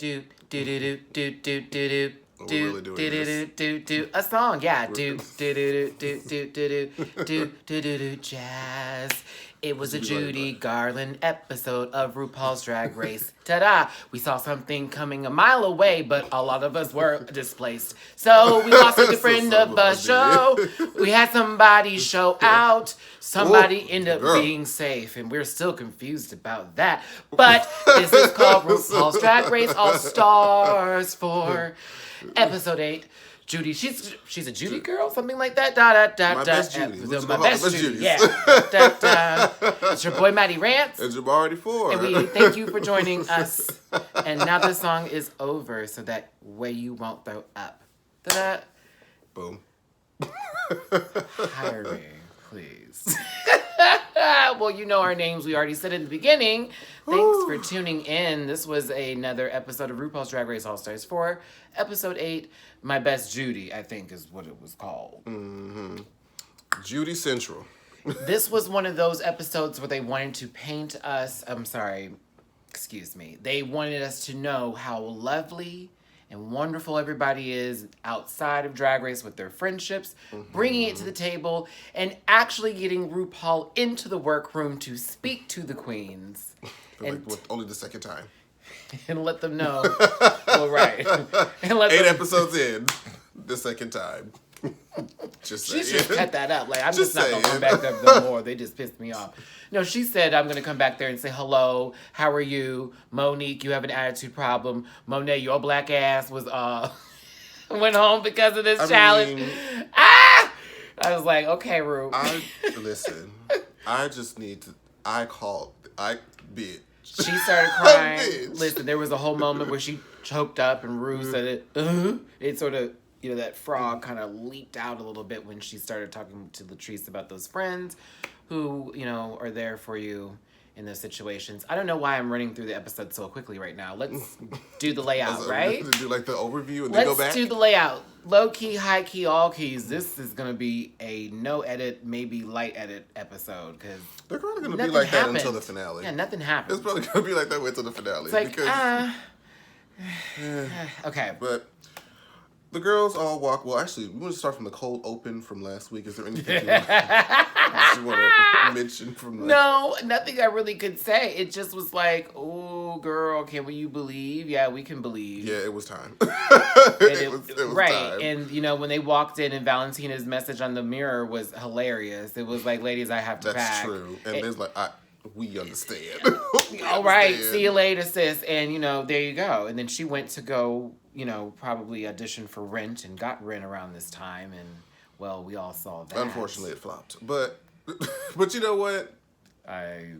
do do do do do do do We're do really doing do a song, yeah, do do do do do do do do do jazz. It was a Judy Garland episode of RuPaul's Drag Race. Ta-da! We saw something coming a mile away, but a lot of us were displaced. So we lost a good friend of the show. We had somebody show out. Somebody ended up being safe, and we're still confused about that. But this is called RuPaul's Drag Race All Stars for episode 8. Judy, she's a Judy girl, something like that. My best Judy. My best Judy. Yeah. It's your boy Matty Rants. It's your already 4. And we thank you for joining us. And now the song is over, so that way you won't throw up. Ta-da. Boom. Hire me, please. Well, you know our names. We already said in the beginning. Thanks for tuning in. This was another episode of RuPaul's Drag Race All Stars 4, episode 8. My Best Judy, I think, is what it was called. Mm-hmm. Judy Central. This was one of those episodes where they wanted to paint us. They wanted us to know how lovely and wonderful everybody is outside of Drag Race with their friendships, bringing it to the table, and actually getting RuPaul into the workroom to speak to the queens. Only the second time. And let them know. Well, right. And let 8 episodes in, the second time. Just saying. She should cut that up. Like, I'm just not going to come back there no more. They just pissed me off. No, she said, I'm going to come back there and say, hello, how are you? Monique, you have an attitude problem. Monet, your black ass was, went home because of this challenge. I was like, okay, Ru. Listen, I just need to, bitch. She started crying. Listen, there was a whole moment where she choked up and Ru said it. It sort of, that frog kind of leaped out a little bit when she started talking to Latrice about those friends who, are there for you in those situations. I don't know why I'm running through the episode so quickly right now. Let's do the layout, right? Do like the overview and then go back? Let's do the layout. Low key, high key, all keys. This is going to be a no edit, maybe light edit episode because they're probably going to be like that until the finale. Yeah, nothing happened. It's probably going to be like that until the finale. It's like, okay. But the girls all walk. Well, actually, we want to start from the cold open from last week. Is there anything you want to mention from that? No, nothing I really could say. It just was like, oh, girl, can you believe? Yeah, we can believe. Yeah, it was time. it was right. Time. And, when they walked in and Valentina's message on the mirror was hilarious. It was like, ladies, I have to pack. That's true. And there's like, we understand. All right, see you later, sis. And, there you go. And then she went to go, probably audition for Rant and got Rant around this time. And, well, we all saw that. Unfortunately, it flopped. But you know what?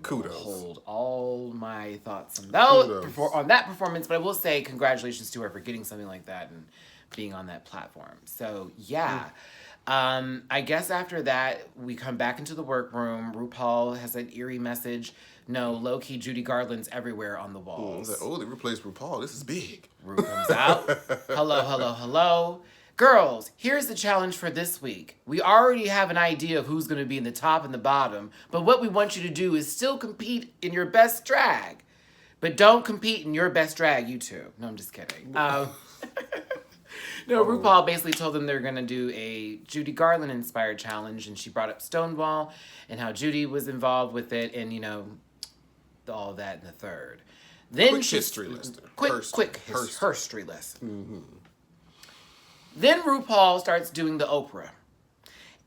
Kudos. Hold all my thoughts on that performance. But I will say congratulations to her for getting something like that and being on that platform. So, yeah. I guess after that, we come back into the workroom. RuPaul has an eerie message. No, low-key Judy Garland's everywhere on the walls. They replaced RuPaul. This is big. Ru comes out. Hello. Girls, here's the challenge for this week. We already have an idea of who's going to be in the top and the bottom, but what we want you to do is still compete in your best drag. But don't compete in your best drag, you two. No, I'm just kidding. No, RuPaul basically told them they're going to do a Judy Garland-inspired challenge, and she brought up Stonewall and how Judy was involved with it, and, all that in the third. Then quick history lesson. Quick history lesson. Mm-hmm. Then RuPaul starts doing the Oprah.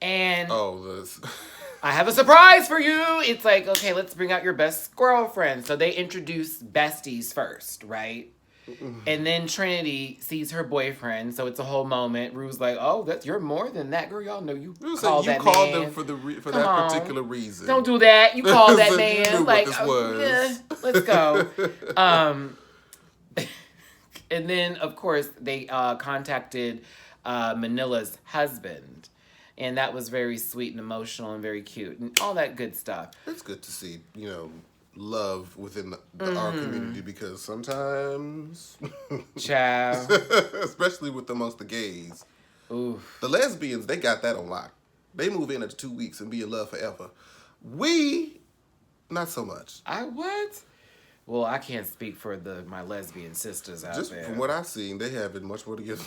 And I have a surprise for you. It's like, okay, let's bring out your best girlfriend. So they introduce Besties first, right? And then Trinity sees her boyfriend, so it's a whole moment. Rue's like, "Oh, you're more than that, girl. Y'all know you called that man. You called them for that particular reason. Don't do that. You called that man. You knew like, what this was. Let's go." And then, of course, they contacted Manila's husband, and that was very sweet and emotional and very cute and all that good stuff. It's good to see, love within our community because sometimes, child, especially with amongst the gays, oof. The lesbians, they got that on lock. They move in after 2 weeks and be in love forever. We, not so much. What? Well, I can't speak for my lesbian sisters out Just there. from what I've seen, they have been much more together.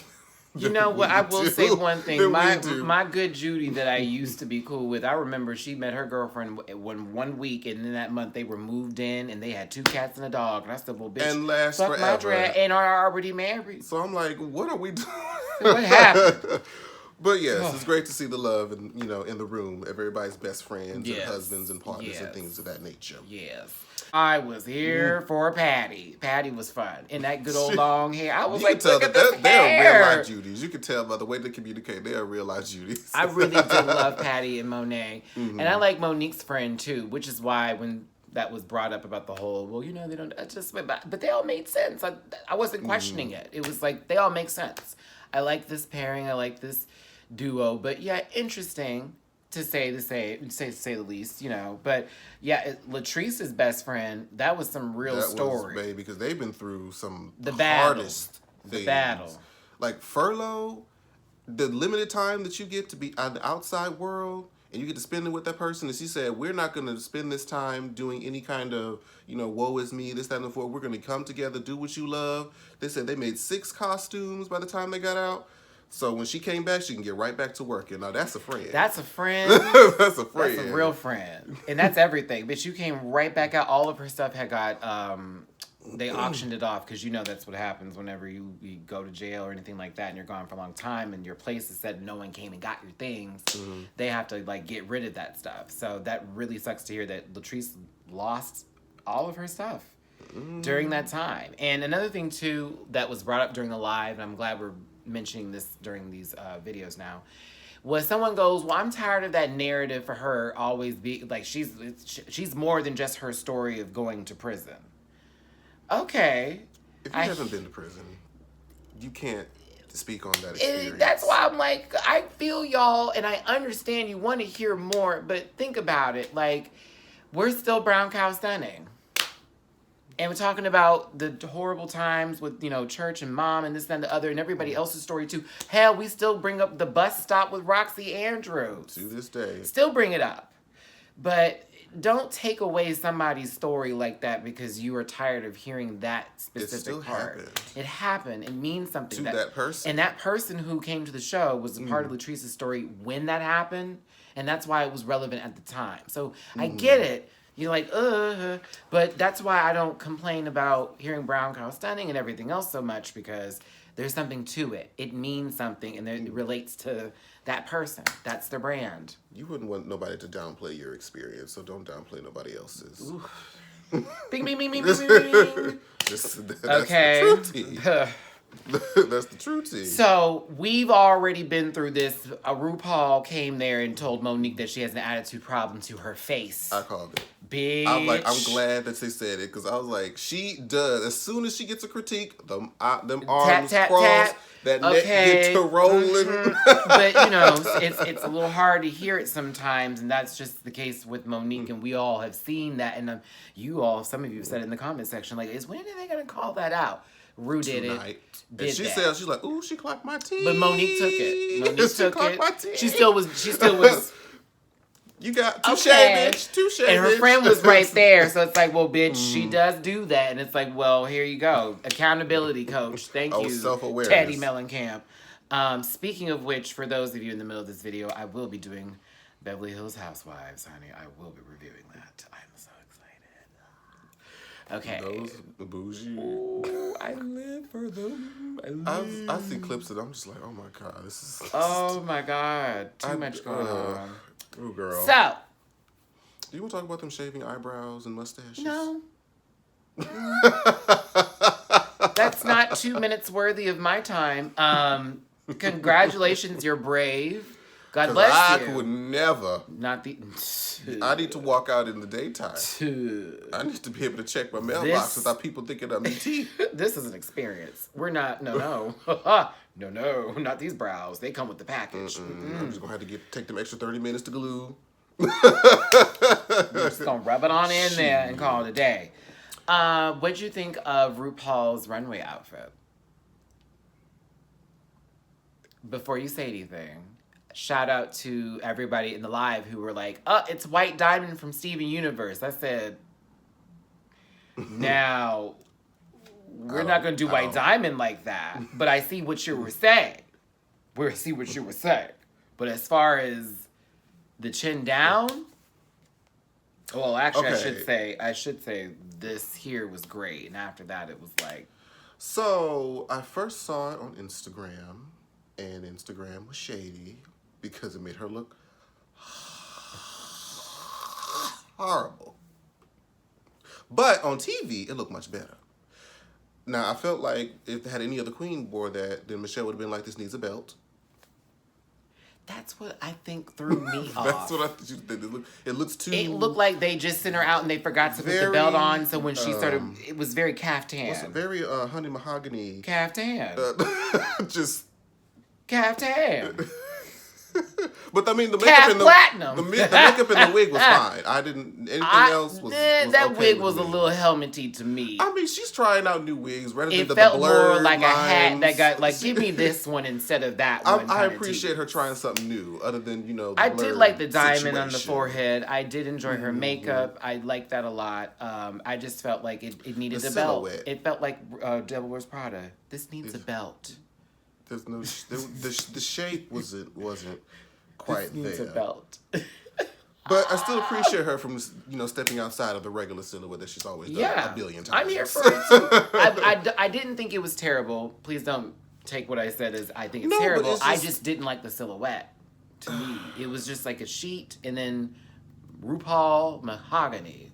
You know what? I will say one thing. My My good Judy that I used to be cool with, I remember she met her girlfriend one week, and in that month they were moved in, and they had 2 cats and a dog. And I said, well, bitch, and last fuck forever. my drag, and are already married. So I'm like, what are we doing? What happened? But yes, it's great to see the love and in the room, everybody's best friends and Yes. husbands and partners Yes. and things of that nature. Yes. I was here for Patty. Patty was fun. And that good old long hair. I was You like, can tell look at that this they are real hair. life Judys. You can tell by the way they communicate, they are real life Judys. I really did love Patty and Monet. And I like Monique's friend too, which is why when that was brought up about the whole, well, they don't, but they all made sense. I wasn't questioning it. It was like, they all make sense. I like this pairing. I like this duo. But yeah, interesting to say the least, But yeah, Latrice's best friend, that was some real story. Was, baby, because they've been through some hardest things. The battle. Like furlough, the limited time that you get to be on the outside world and you get to spend it with that person. And she said, we're not going to spend this time doing any kind of, woe is me, this, that, and the fourth. We're going to come together, do what you love. They said they made 6 costumes by the time they got out. So when she came back, she can get right back to work. And now that's a friend. That's a friend. That's a friend. That's a real friend. And that's everything. But you came right back out. All of her stuff had got, they auctioned it off because that's what happens whenever you go to jail or anything like that and you're gone for a long time and your place is set and no one came and got your things. Mm-hmm. They have to get rid of that stuff. So that really sucks to hear that Latrice lost all of her stuff during that time. And another thing too that was brought up during the live, and I'm glad we're mentioning this during these videos now, was someone goes, well, I'm tired of that narrative for her always be like she's more than just her story of going to prison. Okay. If you haven't been to prison, you can't speak on that experience. That's why I'm like, I feel y'all, and I understand you want to hear more, but think about it. Like, we're still brown cow stunning. And we're talking about the horrible times with, church and mom and this, that, and the other, and everybody else's story too. Hell, we still bring up the bus stop with Roxy Andrews. To this day. Still bring it up. But don't take away somebody's story like that because you are tired of hearing that specific part. Happened. It happened. It means something. To that person. And that person who came to the show was a part of Latrice's story when that happened. And that's why it was relevant at the time. So I get it. You're like, but that's why I don't complain about hearing brown cow stunning and everything else so much because there's something to it. It means something and it relates to that person. That's their brand. You wouldn't want nobody to downplay your experience, so don't downplay nobody else's. Bing, bing, bing, bing, bing, bing, bing. That's okay. The true tea. That's the true tea. So we've already been through this. RuPaul came there and told Monique that she has an attitude problem to her face. I called it. Bitch. I'm glad that they said it because I was like, she does. As soon as she gets a critique, them arms crossed, that neck get to rolling. But it's a little hard to hear it sometimes, and that's just the case with Monique, and we all have seen that. And some of you have said it in the comment section, like, when are they gonna call that out? Ru did it. And she said, she's like, ooh, she clocked my teeth. But Monique took it. Monique took it. My teeth. She still was. You got touche, bitch. Touche, and her bitch. friend was right there, so it's like, well, bitch, she does do that, and it's like, well, here you go, accountability coach. Thank you, self-awareness. Teddy Mellencamp. Speaking of which, for those of you in the middle of this video, I will be doing Beverly Hills Housewives, honey. I will be reviewing that. I'm so excited. Okay. Those bougie. Ooh, I live for them. I see clips and I'm just like, oh my god, this is. Oh my god, too much going on. Ooh, girl. So. Do you want to talk about them shaving eyebrows and mustaches? No. That's not 2 minutes worthy of my time. Congratulations, you're brave. God bless you. I would never. Not the. I need to walk out in the daytime. I need to be able to check my mailbox without people thinking I'm ET. This is an experience. We're not. No. No, not these brows. They come with the package. I'm just gonna have to take them extra 30 minutes to glue. We're just gonna rub it on in there and call it a day. What'd you think of RuPaul's runway outfit? Before you say anything, shout out to everybody in the live who were like, it's White Diamond from Steven Universe. I said, Now, we're not going to do White Diamond like that, but I see what you were saying. But as far as the chin down, well, actually, okay. I should say this here was great, and after that, it was like. So I first saw it on Instagram, and Instagram was shady because it made her look horrible. But on TV, it looked much better. Now, I felt like if they had any other queen wore that, then Michelle would have been like, this needs a belt. That's what I think threw me off. That's what I think you did. It looks too... It looked like they just sent her out and they forgot to put the belt on, so when she started, it was very caftan. What's it? Very honey mahogany. Caftan. Just... Caftan. But I mean, the makeup makeup and the wig was fine. I didn't. Anything else was that okay wig was a little helmety to me. I mean, she's trying out new wigs rather than it the felt blurred more like lines. a hat that got like, give me this one instead of that one. I appreciate her trying something new, other than the I did like the diamond situation. on the forehead. I did enjoy her makeup. I liked that a lot. I just felt like it needed a belt. It felt like Devil Wears Prada. This needs a belt. There's no the shape wasn't quite this needs there. A belt. But I still appreciate her from stepping outside of the regular silhouette that she's always done a billion times. I'm here for it too. I didn't think it was terrible. Please don't take what I said as I think it's terrible. I just didn't like the silhouette. To me, it was just like a sheet and then Rupaul mahogany.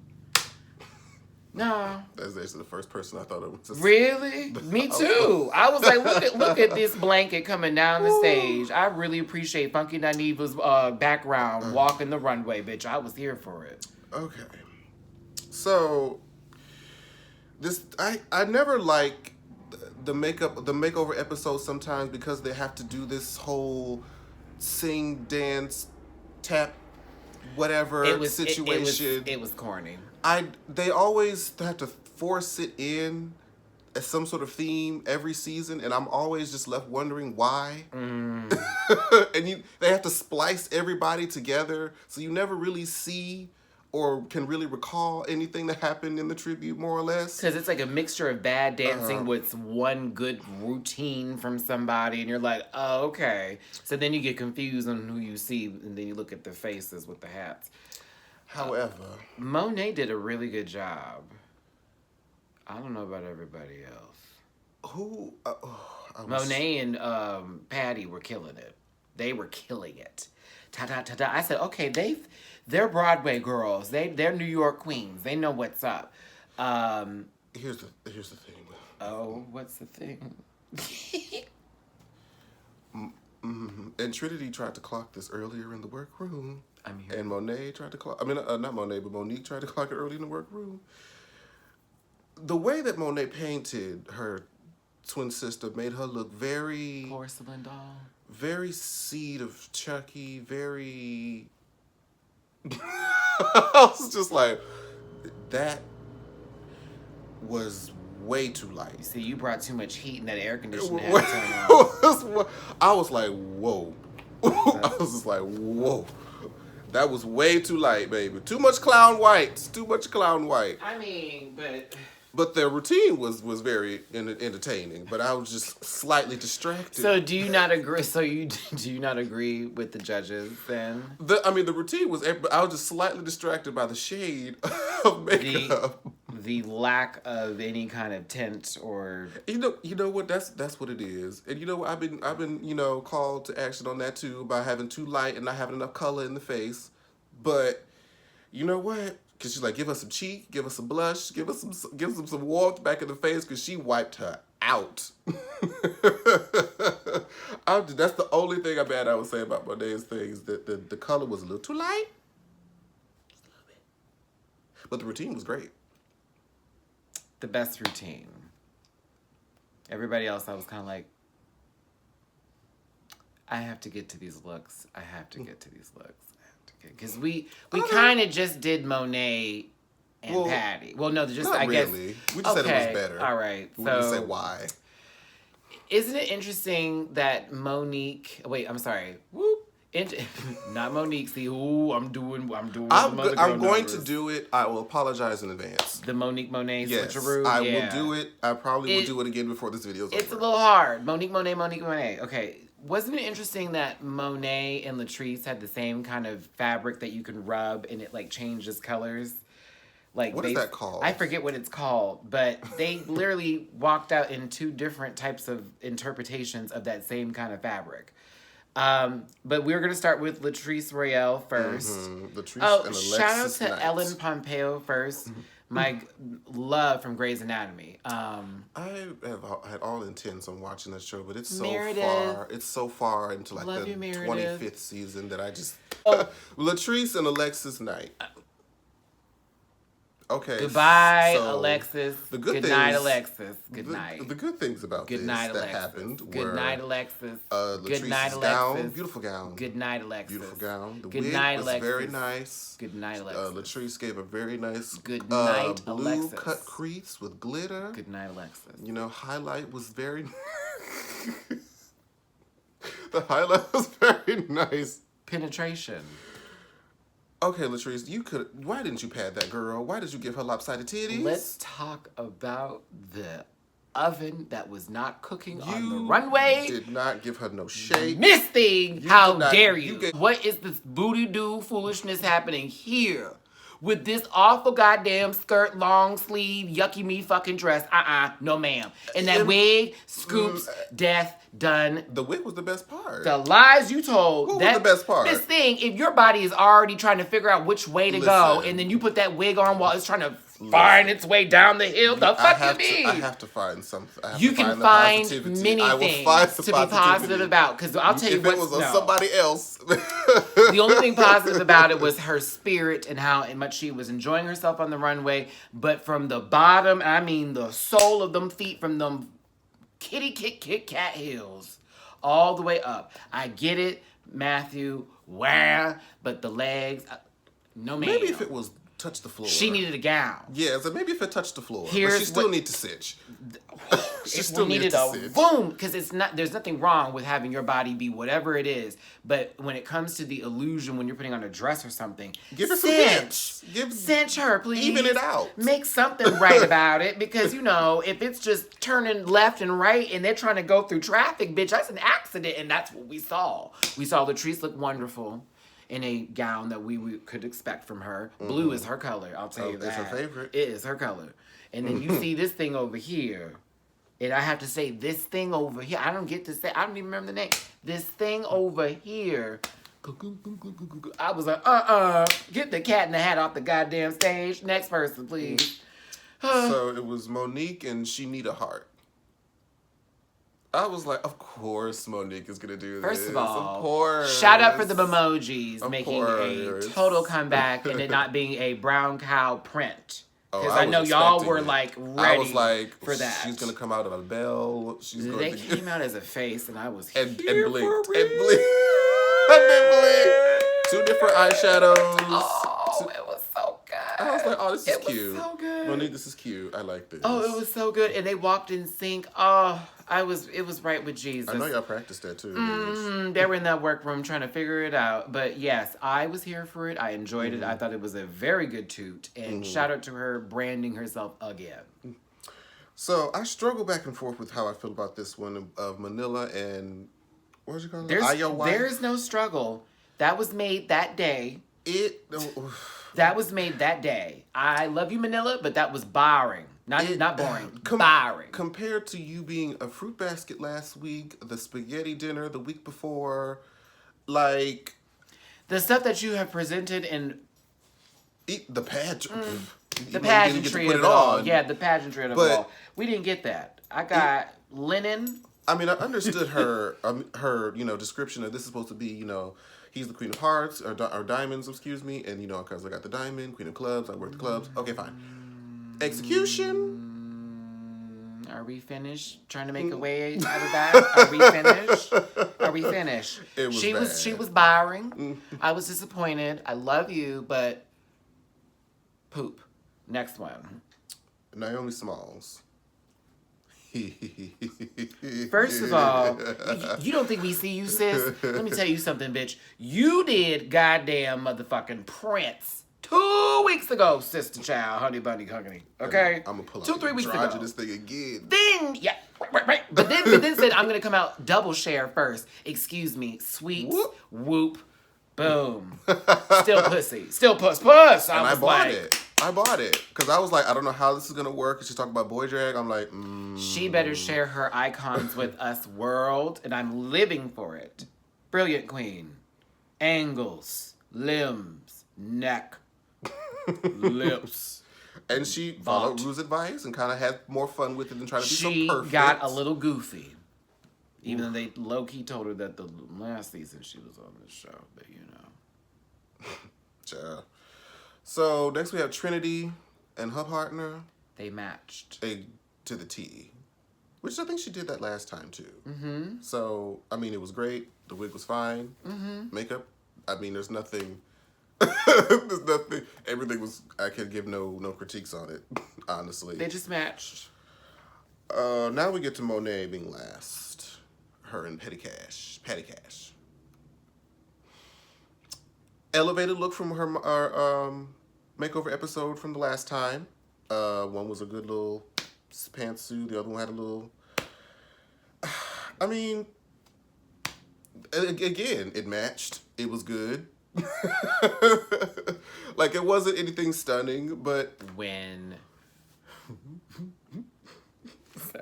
No. That's actually the first person I thought it was. Really? Me too. I was like, look at this blanket coming down the stage. I really appreciate Funky Nineva's background walking the runway, bitch. I was here for it. Okay. So I never like the makeover episodes sometimes because they have to do this whole sing, dance, tap, whatever situation. It was corny. They always have to force it in as some sort of theme every season, and I'm always just left wondering why. And they have to splice everybody together, so you never really see or can really recall anything that happened in the tribute, more or less. Because it's like a mixture of bad dancing with one good routine from somebody, and you're like, oh, okay. So then you get confused on who you see, and then you look at their faces with the hats. However, Monet did a really good job. I don't know about everybody else. Who? Monet and Patty were killing it. They were killing it. Ta-da. I said, okay, they're Broadway girls. They're New York queens. They know what's up. Here's the thing. Oh, what's the thing? And Trinity tried to clock this earlier in the workroom. I'm here. And Monet tried to clock. I mean, not Monet, but Monique tried to clock it early in the workroom. The way that Monet painted her twin sister made her look very porcelain doll. Very Seed of Chucky. Very. I was just like, that was way too light. You see, you brought too much heat in that air conditioner. I was like, whoa. I was just like, whoa. That was way too light, baby. Too much clown white. I mean, But their routine was very entertaining, but I was just slightly distracted. So do you not agree? Do you not agree with the judges then? The routine was. I was just slightly distracted by the shade of makeup. The lack of any kind of tint or. You know what? That's what it is. And you know what? I've been called to action on that too by having too light and not having enough color in the face. But you know what? Because she's like, give us some cheek, give us some blush, give us some warmth back in the face, because she wiped her out. That's the only thing I would say about Monet's things, that the color was a little too light. Just a little bit. But the routine was great. The best routine. Everybody else, I was kind of like, I have to get to these looks. Because we kind of just did Monet and Patty. Well, no, just not I guess. Really. We just said it was better. All right. We didn't say why. Isn't it interesting that Monique? Wait, I'm sorry. Not Monique. See, I'm doing. I'm I'm going to do it. I will apologize in advance. The Monique Monet yes, switcheroo. I will do it. I probably will do it again before this video's over. It's a little hard. Monique Monet. Okay. Wasn't it interesting that Monet and Latrice had the same kind of fabric that you can rub and it like changes colors? Like what is that called? I forget what it's called, but they literally walked out in two different types of interpretations of that same kind of fabric. But we're going to start with Latrice Royale first. Mm-hmm. Latrice and Alexis shout out to Knight. Ellen Pompeo first. My love from Grey's Anatomy. I have had all intents on watching that show, but it's so Meredith. far. It's so far into like Love the you, Meredith. 25th season that I just Oh. Latrice and Alexis Knight. Okay. Goodbye, so Alexis. The good Good night, things, Alexis. Good night. The good things about Good this night, that Alexis. happened were Good night, Alexis. Latrice's Good night, gown, Alexis. beautiful gown. Good night, Alexis. Beautiful gown. The Good wig night, was Alexis. very nice. Good night, Alexis. Latrice gave a very nice Good night, blue Alexis. cut crease with glitter. Good night, Alexis. You know, highlight was very the highlight was very nice. Penetration. Okay, Latrice, why didn't you pad that girl? Why did you give her lopsided titties? Let's talk about the oven that was not cooking on the runway. Did not give her no shade. Miss Thing, how did not- dare you you? gave- What is this booty do foolishness happening here? With this awful goddamn skirt, long sleeve, yucky me fucking dress. No ma'am. And that wig, scoops, death, done. The wig was the best part. The lies you told. What was the best part? This thing, if your body is already trying to figure out which way to go, Listen. and then you put that wig on while it's trying to find its way down the hill, the fuck you mean? I have to find something. You can find many things to be positive about. Because I'll tell you if what's... it was on somebody else. The only thing positive about it was her spirit and how much she was enjoying herself on the runway. But from the bottom, I mean the sole of them feet, from them kitty Kit Kat heels all the way up. I get it, Matthew, where, but the legs, no man. Maybe if it was touch the floor. She needed a gown. Yeah, so maybe if it touched the floor. But Here's she still what- need to cinch. She It still needed to a cinch. boom, because it's not. There's nothing wrong with having your body be whatever it is, but when it comes to the illusion, when you're putting on a dress or something, Give her some cinch. hints. Cinch her, please. Even it out. Make something right about it, because you know if it's just turning left and right and they're trying to go through traffic, bitch, that's an accident, and that's what we saw. We saw Latrice look wonderful in a gown that we could expect from her. Blue is her color, I'll tell you that. It's her favorite. It is her color. And then you see this thing over here. And I have to say, this thing over here, I don't get to say, I don't even remember the name. This thing over here, I was like, get the cat in the hat off the goddamn stage. Next person, please. So it was Monique and She Need a Heart. I was like, of course Monique is going to do this. First of all, of course. shout out for the Memojis Of making course. a total comeback and it not being a brown cow print. Because I I know was y'all expecting were it. like ready I was like, for that. she's going to come out of a bell. She's They going to came out as a face and I was and here blinked. for And it. blinked. And blinked. 2 different eyeshadows. Oh, it was so good. I was like, oh, this is It was cute. so good. Monique, this is cute. I like this. Oh, it was so good. And they walked in sync. Oh, it was right with Jesus. I know y'all practiced that too. They were in that workroom trying to figure it out. But yes, I was here for it. I enjoyed it. Mm-hmm. I thought it was a very good toot. And shout out to her branding herself again. So I struggle back and forth with how I feel about this one of Manila and what you call it? There's no struggle. That was made that day. That was made that day. I love you, Manila, but that was boring. Not boring. Boring. Compared to you being a fruit basket last week, the spaghetti dinner the week before, like The stuff that you have presented in the pageant. the pageantry of it all. Yeah, the pageantry of it But- all. We didn't get that. I got linen. I mean, I understood her description of this is supposed to be, he's the queen of hearts or diamonds, excuse me, and because I got the diamond, queen of clubs, I work the clubs. Okay, fine. Execution. Are we finished trying to make a way out of that? Are we finished? Are we finished? It was she bad. was boring. I was disappointed. I love you, but poop. Next one. Naomi Smalls. First of all, you don't think we see you, sis? Let me tell you something, bitch. You did goddamn motherfucking Prince 2 weeks ago, sister child, honey bunny honey. Okay? I'm gonna pull out 2-3 weeks ago. this thing again. Then, yeah, right. But then said, I'm gonna come out double share first. Excuse me, sweet, whoop, boom. Still pussy. Still puss. And I bought it. Because I was like, I don't know how this is going to work. And she's talking about boy drag. I'm like, She better share her icons with us, world. And I'm living for it. Brilliant queen. Angles. Limbs. Neck. Lips. And she followed Rue's advice and kind of had more fun with it than trying to be so perfect. She got a little goofy. Even though they low-key told her that the last season she was on this show. But, you know. Yeah. So, next we have Trinity and her partner. They matched. To the T. Which I think she did that last time, too. Mm-hmm. So, I mean, it was great. The wig was fine. Mm-hmm. Makeup. I mean, there's nothing... there's nothing... Everything was... I can give no critiques on it, honestly. They just matched. Now we get to Monet being last. Her and Patty Cash. Elevated look from her makeover episode from the last time. One was a good little pantsuit. The other one had a little... I mean, again, it matched. It was good. Like, it wasn't anything stunning, but...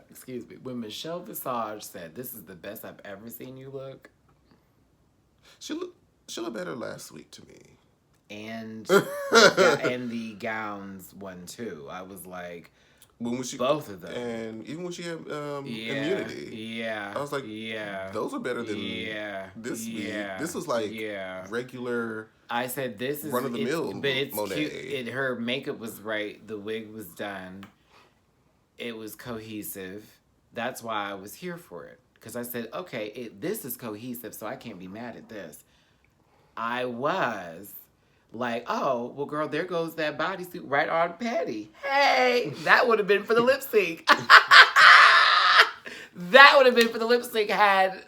Excuse me. When Michelle Visage said, "This is the best I've ever seen you look," She looked better last week to me. And and the gowns one too. I was like, both of them. And even when she had immunity. Yeah. I was like, those are better than this week. This was like regular. I said this is run of the mill, but it's Monet. cute. Her makeup was right. The wig was done. It was cohesive. That's why I was here for it. Because I said, okay, this is cohesive, so I can't be mad at this. I was like, oh, well, girl, there goes that bodysuit right on Patty. Hey, that would have been for the lip sync. That would have been for the lip sync had...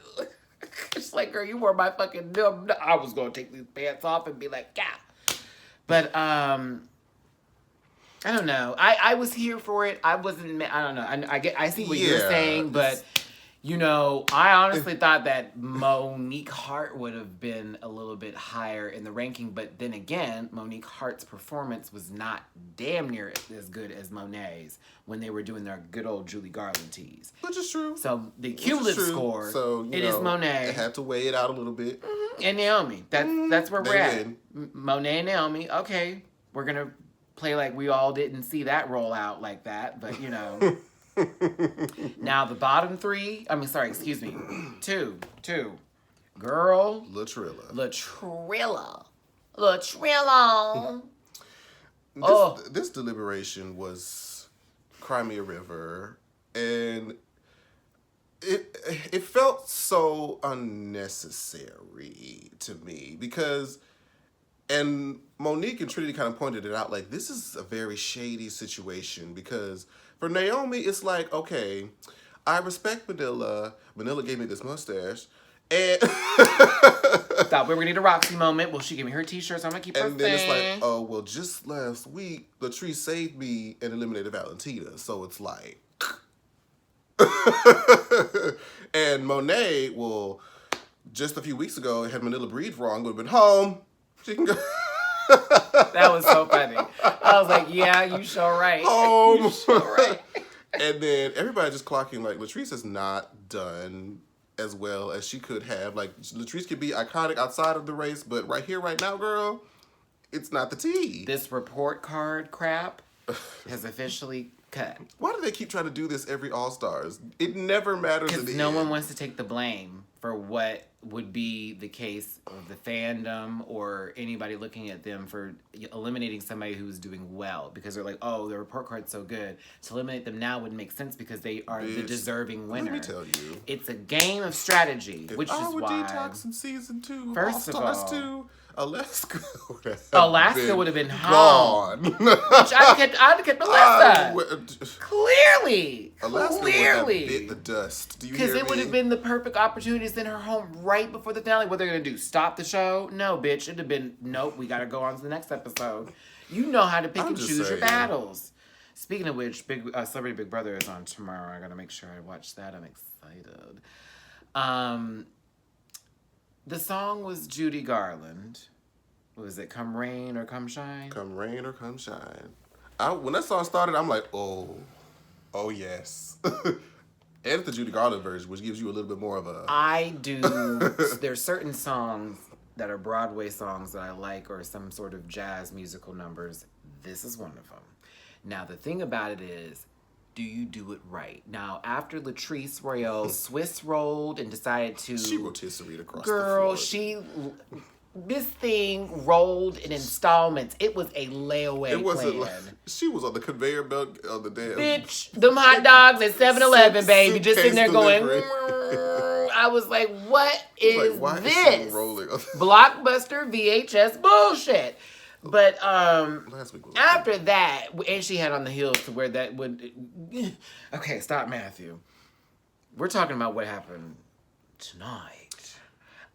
It's like, girl, you wore my fucking... I was going to take these pants off and be like, yeah. But, I don't know. I was here for it. I wasn't... I don't know. I see what you're saying, but... You know, I honestly thought that Monique Hart would have been a little bit higher in the ranking, but then again, Monique Hart's performance was not damn near as good as Monet's when they were doing their good old Judy Garland teas. Which is true. So the cumulative score, it is Monet. They had to weigh it out a little bit. Mm-hmm. And Naomi. That's where we're at. Monet and Naomi. Okay, we're going to play like we all didn't see that roll out like that, but you know... Now the bottom three, two. Girl. Latrilla. This deliberation was Cry Me a River, and it felt so unnecessary to me because, and Monique and Trinity kind of pointed it out, like, this is a very shady situation because for Naomi, it's like, okay, I respect Manila. Manila gave me this mustache. And thought we were going to need a Roxy moment. Well, she gave me her t-shirt, so I'm going to keep her And then it's like, oh, well, just last week, Latrice saved me and eliminated Valentina. So it's like... And Monet, well, just a few weeks ago, had Manila breathe wrong, would have been home. She can go... That was so funny. I was like, yeah, you sure right. You sure right. And then everybody just clocking, like, Latrice has not done as well as she could have. Like, Latrice could be iconic outside of the race, but right here, right now, girl, it's not the tea. This report card crap has officially cut. Why do they keep trying to do this every All-Stars? It never matters in the end. Because no one wants to take the blame for what would be the case of the fandom or anybody looking at them for eliminating somebody who's doing well. Because they're like, oh, the report card's so good. To eliminate them now wouldn't make sense because they are the deserving winner. Let me tell you. It's a game of strategy, which is why... I would detox in season 2 First of All-Stars all, 2. Alaska would have been home. Which I'd have kept Alaska. Clearly. Alaska would have bit the dust. Do you hear me? Because it would have been the perfect opportunity to send her home right before the finale. What they're going to do? Stop the show? No, bitch. It'd have been, nope, we got to go on to the next episode. You know how to pick and choose your battles. Speaking of which, Celebrity Big Brother is on tomorrow. I got to make sure I watch that. I'm excited. The song was Judy Garland. Was it Come Rain or Come Shine? Come Rain or Come Shine. When that song started, I'm like, oh yes. And it's the Judy Garland version, which gives you a little bit more of a... I do. There's certain songs that are Broadway songs that I like, or some sort of jazz musical numbers. This is one of them. Now, the thing about it is, do you do it right? Now, after Latrice Royale Swiss rolled and decided to... She rotisserie across the floor. Girl, this thing rolled in installments. It was a layaway It wasn't plan. like... She was on the conveyor belt on the damn... Bitch, them hot dogs at 7-Eleven, baby. Just sitting there going... I was like, what is this? Rolling? Blockbuster VHS bullshit. But Last week was after that, and she had on the heels to where that would... Okay, stop, Matthew. We're talking about what happened tonight.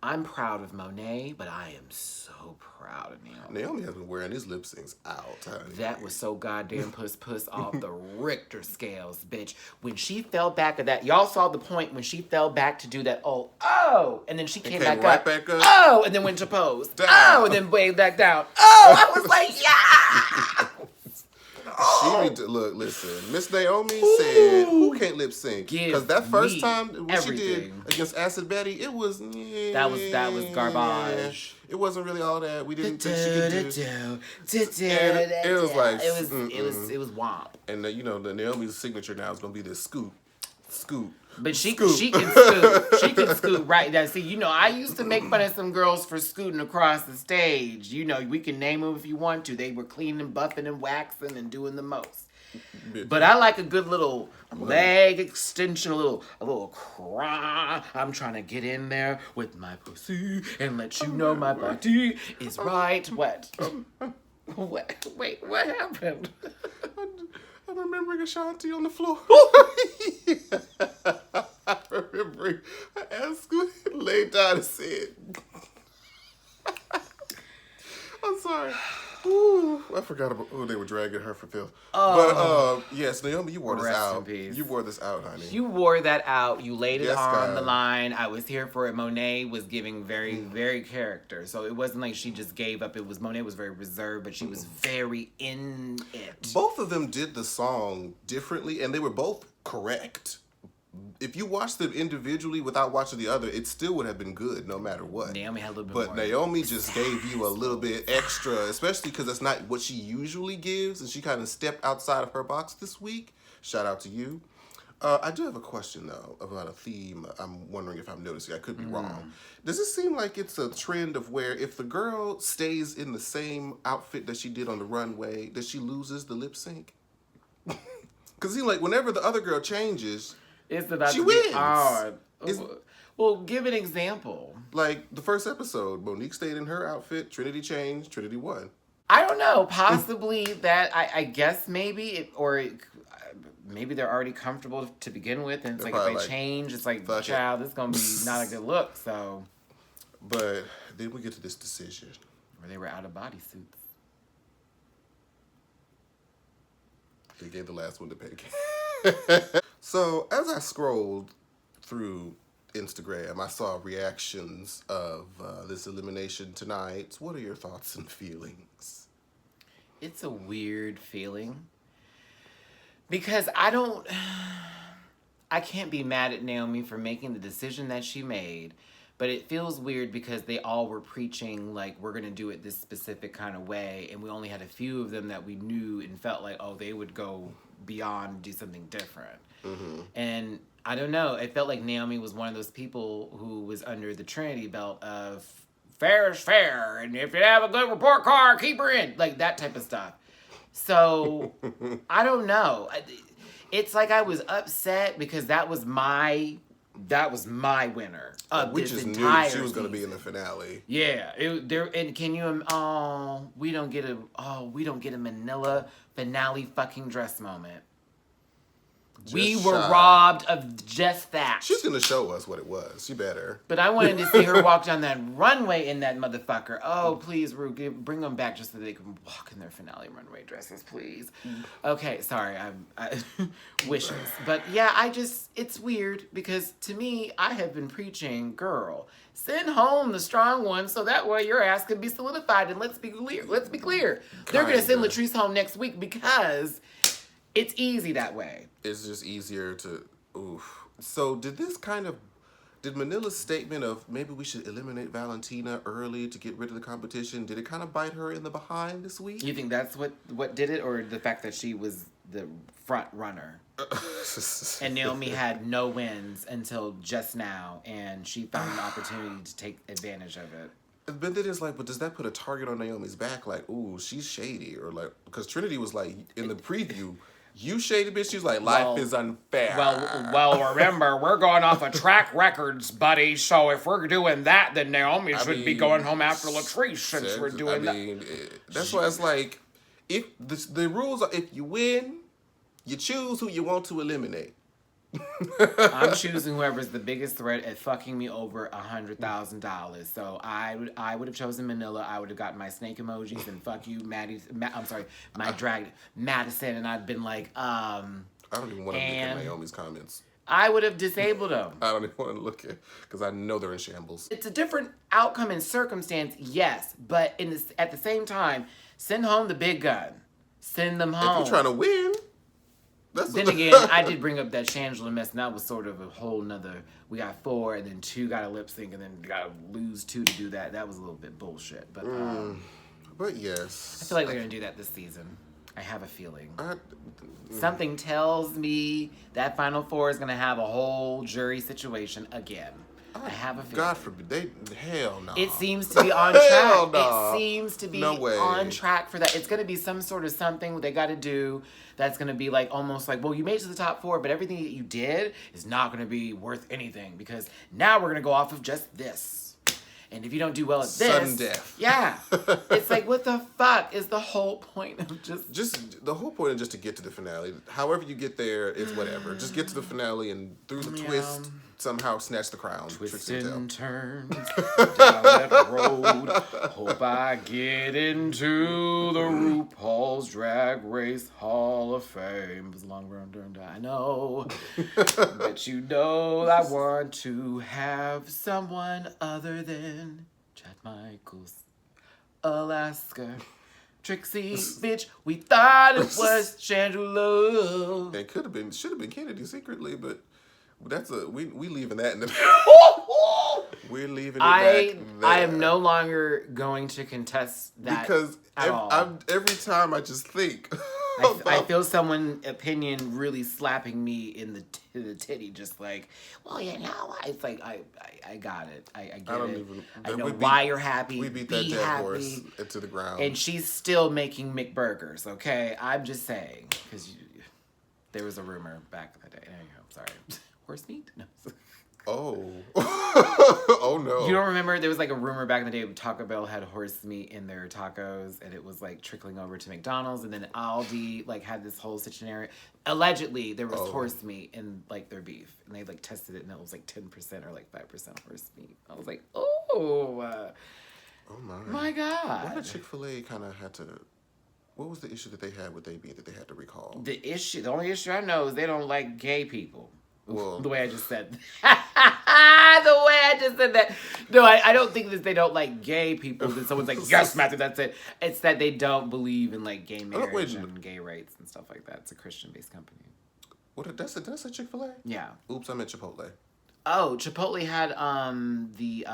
I'm proud of Monet, but I am so proud of Naomi. Naomi has been wearing his lip syncs out, honey. That was so goddamn puss off the Richter scales, bitch. When she fell back at that, y'all saw the point when she fell back to do that, oh, and then she came back right up. Back up. Oh, and then went to pose. Down. Oh, and then way back down. Oh, I was like, yeah! Look, listen. Miss Naomi said, "Who can't lip sync?" Because that first time when she did against Acid Betty, it was that was garbage. It wasn't really all that. We didn't think she could do. It was like it was womp. And the Naomi's signature now is gonna be this scoop. But she can scoot. She can scoot right there. See, I used to make fun of some girls for scooting across the stage. We can name them if you want to. They were cleaning, buffing, and waxing and doing the most. But I like a good little leg extension, a little cry. I'm trying to get in there with my pussy and let you know my body is right. What? What? Wait, what happened? I'm remembering Ashanti on the floor. I'm remembering I asked her, laid down and said, I'm sorry. Ooh, I forgot about. Oh, they were dragging her for filth. But yes, Naomi, you wore this out. You wore this out, honey. You wore that out. You laid it on the line. I was here for it. Monet was giving very, very character. So it wasn't like she just gave up. Monet was very reserved, but she was very in it. Both of them did the song differently, and they were both correct. If you watched them individually without watching the other, it still would have been good no matter what. Naomi had a little bit more. But Naomi just gave you a little bit extra, especially because that's not what she usually gives, and she kind of stepped outside of her box this week. Shout out to you. I do have a question, though, about a theme. I'm wondering if I'm noticing. I could be wrong. Does it seem like it's a trend of where if the girl stays in the same outfit that she did on the runway, that she loses the lip sync? Because it seems like whenever the other girl changes... she wins. Hard. Well, give an example. Like the first episode, Monique stayed in her outfit. Trinity changed. Trinity won. I don't know. Possibly that. I guess maybe maybe they're already comfortable to begin with, and it's like if they change, it's like, child, this is gonna be not a good look. So. But then we get to this decision where they were out of bodysuits. They gave the last one to Peggy. So, as I scrolled through Instagram, I saw reactions of this elimination tonight. What are your thoughts and feelings? It's a weird feeling. Because I can't be mad at Naomi for making the decision that she made. But it feels weird because they all were preaching, like, we're going to do it this specific kind of way. And we only had a few of them that we knew and felt like, oh, they would go beyond and do something different. Mm-hmm. And I don't know. It felt like Naomi was one of those people who was under the Trinity belt of fair is fair. And if you have a good report card, keep her in. Like, that type of stuff. So, I don't know. It's like I was upset because that was my that was my winner of we this just entire knew she was going to be season. in the finale. Yeah, and can you we don't get a Manila finale fucking dress moment. We were robbed of just that. She's going to show us what it was. She better. But I wanted to see her walk down that runway in that motherfucker. Oh, please, Ru, bring them back just so they can walk in their finale runway dresses, please. Okay, sorry, I wishes. But yeah, it's weird because to me, I have been preaching, girl, send home the strong one so that way your ass can be solidified. And let's be clear. They're going to send Latrice home next week because it's easy that way. It's just easier to, oof. So did Manila's statement of maybe we should eliminate Valentina early to get rid of the competition, did it kind of bite her in the behind this week? You think that's what did it, or the fact that she was the front runner? And Naomi had no wins until just now, and she found an opportunity to take advantage of it. But then it's like, but does that put a target on Naomi's back? Like, ooh, she's shady. Or like, because Trinity was like, in the preview, you shady bitch. She was like, life is unfair. Well, remember, we're going off of track records, buddy. So if we're doing that, then Naomi should be going home after Latrice since we're doing that. That's why it's like, if the rules are, if you win, you choose who you want to eliminate. I'm choosing whoever's the biggest threat at fucking me over $100,000. So I would have chosen Manila. I would have gotten my snake emojis and fuck you, my drag Madison, and I'd been like, I don't even want to look at Naomi's comments. I would have disabled them. I don't even want to look at because I know they're in shambles. It's a different outcome and circumstance, yes, but at the same time, send home the big gun. Send them home. If you're trying to win. Then again, I did bring up that Shangela mess, and that was sort of a whole nother. We got 4, and then 2 got a lip sync, and then got to lose 2 to do that. That was a little bit bullshit. But yes, I feel like they're gonna do that this season. I have a feeling. Something tells me that Final 4 is gonna have a whole jury situation again. I have a feeling. God forbid. Hell no. It seems to be on track. No. It seems to be on track for that. It's going to be some sort of something they got to do that's going to be like almost like, well, you made it to the top 4, but everything that you did is not going to be worth anything because now we're going to go off of just this. And if you don't do well at this... Sudden death. Yeah. It's like, what the fuck is the whole point of Just the whole point is just to get to the finale. However you get there, it's whatever. Just get to the finale and through the twist, somehow snatch the crown. Twists and turns down that road. Hope I get into the RuPaul's Drag Race Hall of Fame. It was a long run during that. I know. But you know I want to have someone other than Chad Michaels, Alaska, Trixie, bitch. We thought it was Shangela. It should have been Kennedy secretly, but that's we leaving that in the we're leaving it back there. I am no longer going to contest that because every time I just think I feel someone's opinion really slapping me in the titty, just like, well, you know, it's like I got it. I get it. I know why you're happy. We beat that dead horse into the ground. And she's still making McBurgers. Okay, I'm just saying because there was a rumor back in the day. Anyhow, sorry. Horse meat? No. Oh. Oh no. You don't remember? There was like a rumor back in the day Taco Bell had horse meat in their tacos and it was like trickling over to McDonald's, and then Aldi like had this whole scenario. Allegedly there was horse meat in like their beef, and they like tested it and it was like 10% or like 5% horse meat. I was like, oh my God. Why did Chick-fil-A kind of had to... What was the issue that they had with their beef that they had to recall? The only issue I know is they don't like gay people. Well, the way I just said that. The way I just said that. No, I don't think that they don't like gay people. That someone's like, yes, Matthew, that's it. It's that they don't believe in like gay marriage and gay rights and stuff like that. It's a Christian-based company. What? Did I say Chick-fil-A? Yeah. Oops, I meant Chipotle. Oh, Chipotle had the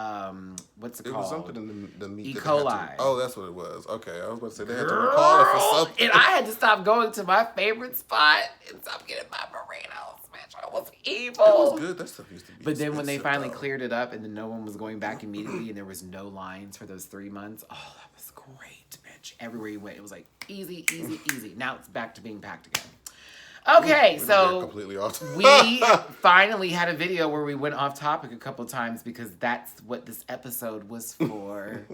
what's it called? It was something in the meat. E. coli. Oh, that's what it was. Okay, I was about to say they had to recall it for something. And I had to stop going to my favorite spot and stop getting my burritos. It was evil. It was good. That stuff used to be But then when they finally cleared it up and then no one was going back immediately and there was no lines for those 3 months, oh, that was great, bitch. Everywhere you went, it was like easy, easy, easy. Now it's back to being packed again. Okay, We so completely off. we finally had a video where we went off topic a couple times because that's what this episode was for.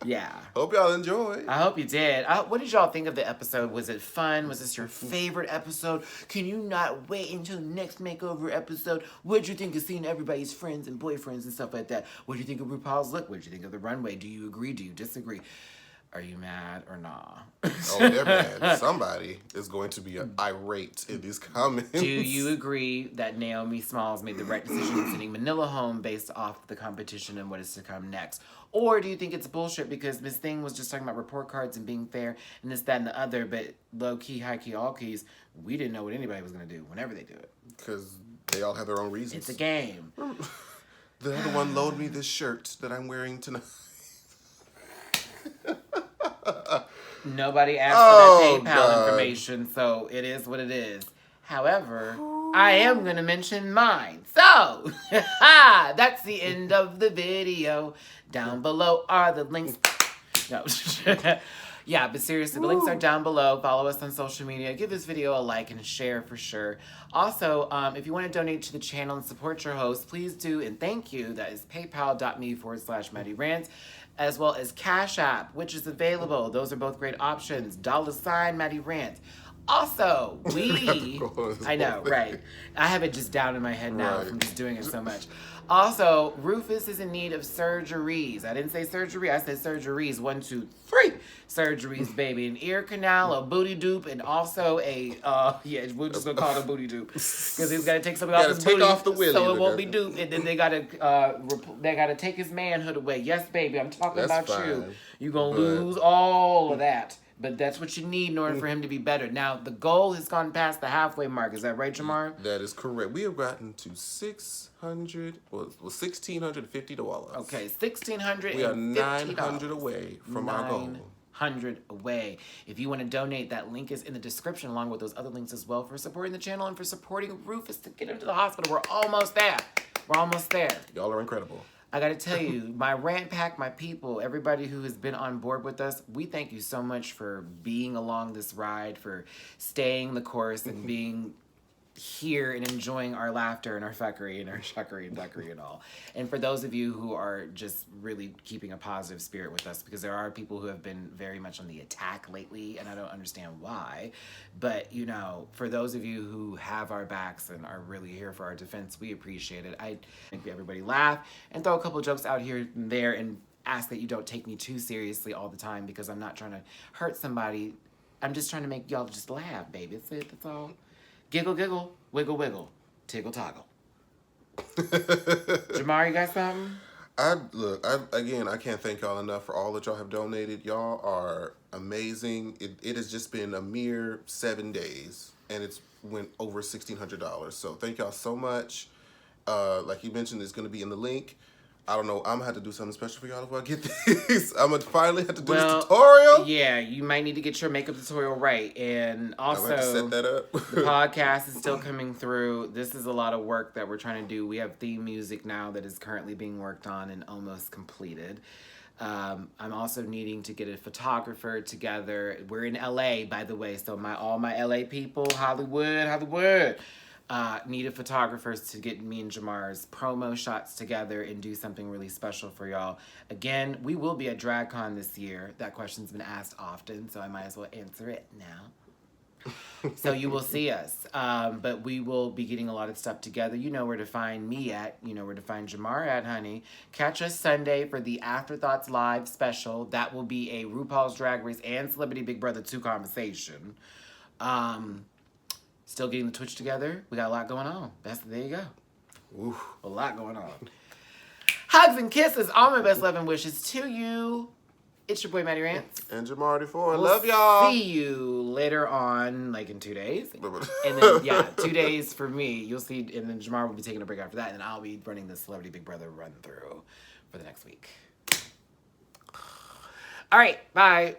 Yeah. Hope y'all enjoyed. I hope you did. What did y'all think of the episode? Was it fun? Was this your favorite episode? Can you not wait until the next makeover episode? What did you think of seeing everybody's friends and boyfriends and stuff like that? What did you think of RuPaul's look? What did you think of the runway? Do you agree? Do you disagree? Are you mad or nah? Oh, they're mad. Somebody is going to be irate in these comments. Do you agree that Naomi Smalls made the right decision in sending Manila home based off the competition and what is to come next? Or do you think it's bullshit because Miss Thing was just talking about report cards and being fair and this, that, and the other, but low key, high key, all keys, we didn't know what anybody was going to do whenever they do it. Because they all have their own reasons. It's a game. The other one loaned me this shirt that I'm wearing tonight. Nobody asked for that PayPal information, so it is what it is. However, I am going to mention mine. So, that's the end of the video. Down below are the links. No. Yeah, but seriously, the links are down below. Follow us on social media. Give this video a like and a share for sure. Also, if you want to donate to the channel and support your host, please do, and thank you. That is paypal.me/Matty Rants, as well as Cash App, which is available. Those are both great options. $ Matty Rants. Also, I know, right. I have it just down in my head now from just doing it so much. Also, Rufus is in need of surgeries. I didn't say surgery, I said surgeries. 1, 2, 3 surgeries, baby. An ear canal, a booty dupe, and also a, we're just going to call it a booty dupe. Because he's got to take something off his booty off the willy, so it won't be dupe. And then they got to take his manhood away. Yes, baby, I'm talking about you. You're going to lose all of that. But that's what you need in order for him to be better. Now, the goal has gone past the halfway mark. Is that right, Jamar? That is correct. We have gotten to $1,650. Okay, $1,650. We are 900 away from our goal. 900 away. If you want to donate, that link is in the description along with those other links as well for supporting the channel and for supporting Rufus to get him to the hospital. We're almost there. We're almost there. Y'all are incredible. I got to tell you, my rant pack, my people, everybody who has been on board with us, we thank you so much for being along this ride, for staying the course and being here and enjoying our laughter and our fuckery and our shuckery and duckery and all. And for those of you who are just really keeping a positive spirit with us, because there are people who have been very much on the attack lately, and I don't understand why. But, you know, for those of you who have our backs and are really here for our defense, we appreciate it. I think everybody laugh and throw a couple jokes out here and there and ask that you don't take me too seriously all the time because I'm not trying to hurt somebody. I'm just trying to make y'all just laugh, baby. That's it. That's all. Giggle, giggle, wiggle, wiggle, tiggle, toggle. Jamar, you got something? I can't thank y'all enough for all that y'all have donated. Y'all are amazing. It has just been a mere 7 days, and it's went over $1,600. So thank y'all so much. Like you mentioned, it's going to be in the link. I don't know. I'm going to have to do something special for y'all before I get this. I'm going to finally have to do this tutorial. Yeah, you might need to get your makeup tutorial right. And also, I'm going to set that up. The podcast is still coming through. This is a lot of work that we're trying to do. We have theme music now that is currently being worked on and almost completed. I'm also needing to get a photographer together. We're in LA, by the way. So all my LA people, Hollywood. Needed photographers to get me and Jamar's promo shots together and do something really special for y'all. Again, we will be at DragCon this year. That question's been asked often, so I might as well answer it now. So you will see us. But we will be getting a lot of stuff together. You know where to find me at. You know where to find Jamar at, honey. Catch us Sunday for the Afterthoughts Live special. That will be a RuPaul's Drag Race and Celebrity Big Brother 2 conversation. Still getting the Twitch together. We got a lot going on. There you go. Oof. A lot going on. Hugs and kisses. All my best love and wishes to you. It's your boy, Matty Rants. And Jamar 4. Love y'all. See you later on, like in 2 days. And then, 2 days for me. You'll see, and then Jamar will be taking a break after that, and then I'll be running the Celebrity Big Brother run through for the next week. All right, bye.